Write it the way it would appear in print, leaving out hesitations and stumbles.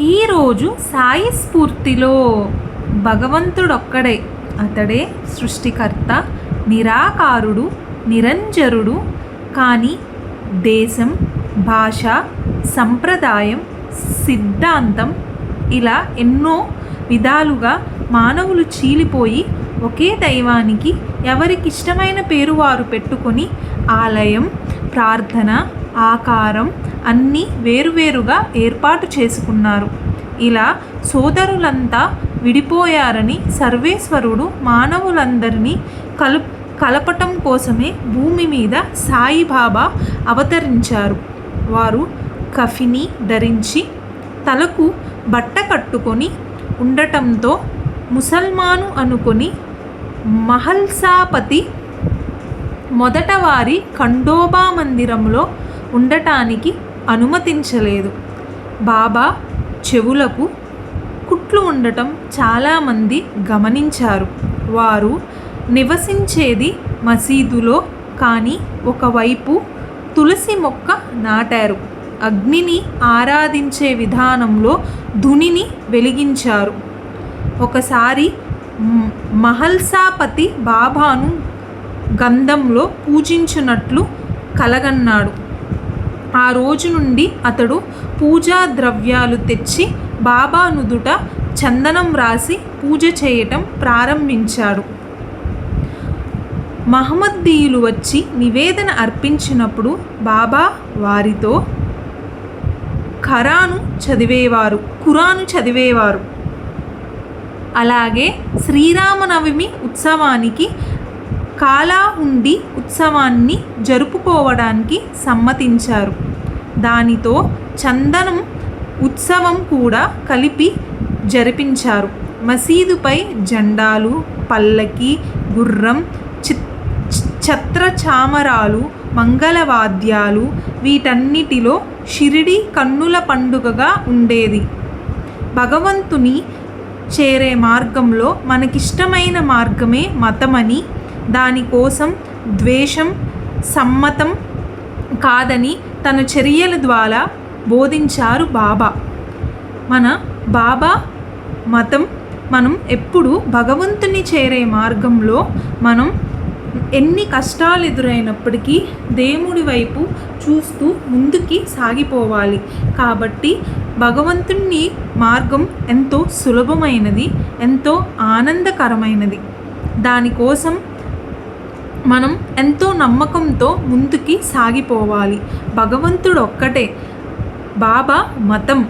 ఈరోజు సాయి స్ఫూర్తిలో భగవంతుడొక్కడే, అతడే సృష్టికర్త, నిరాకారుడు, నిరంజరుడు. కానీ దేశం, భాష, సంప్రదాయం, సిద్ధాంతం ఇలా ఎన్నో విధాలుగా మానవులు చీలిపోయి ఒకే దైవానికి ఎవరికిష్టమైన పేరు వారు పెట్టుకొని ఆలయం, ప్రార్థన, ఆకారం అన్నీ వేరువేరుగా ఏర్పాటు చేసుకున్నారు. ఇలా సోదరులంతా విడిపోయారని సర్వేశ్వరుడు మానవులందరినీ కలపటం కోసమే భూమి మీద సాయిబాబా అవతరించారు. వారు కఫిని ధరించి తలకు బట్ట కట్టుకొని ఉండటంతో ముసల్మాను అనుకొని మహల్సాపతి మొదట వారి ఖండోబా మందిరంలో ఉండటానికి అనుమతించలేదు. బాబా చెవులకు కుట్లు ఉండటం చాలామంది గమనించారు. వారు నివసించేది మసీదులో. కానీ ఒకవైపు తులసి మొక్క నాటారు. అగ్నిని ఆరాధించే విధానంలో ధునిని వెలిగించారు. ఒకసారి మహల్సాపతి బాబాను గంధంలో పూజించినట్లు కలగన్నాడు. ఆ రోజు నుండి అతడు పూజా ద్రవ్యాలు తెచ్చి బాబా నుదుట చందనం రాసి పూజ చేయటం ప్రారంభించాడు. మహమ్మదీయులు వచ్చి నివేదన అర్పించినప్పుడు బాబా వారితో ఖురాను చదివేవారు. అలాగే శ్రీరామనవమి ఉత్సవానికి కాలాహుండి ఉత్సవాన్ని జరుపుకోవడానికి సమ్మతించారు. దానితో చందనం ఉత్సవం కూడా కలిపి జరిపించారు. మసీదుపై జెండాలు, పల్లకి, గుర్రం, ఛత్రచామరాలు, మంగళవాద్యాలు, వీటన్నిటిలో షిరిడి కన్నుల పండుగగా ఉండేది. భగవంతుని చేరే మార్గంలో మనకిష్టమైన మార్గమే మతమని, దానికోసం ద్వేషం సమ్మతం కాదని తన చర్యల ద్వారా బోధించారు బాబా. మన బాబా మతం మనం ఎప్పుడు భగవంతుని చేరే మార్గంలో మనం ఎన్ని కష్టాలు ఎదురైనప్పటికీ దేవుడి వైపు చూస్తూ ముందుకి సాగిపోవాలి. కాబట్టి భగవంతుని మార్గం ఎంతో సులభమైనది, ఎంతో ఆనందకరమైనది. దానికోసం మనం ఎంతో నమ్మకంతో ముందుకి సాగిపోవాలి. భగవంతుడు ఒక్కటే. బాబా మతం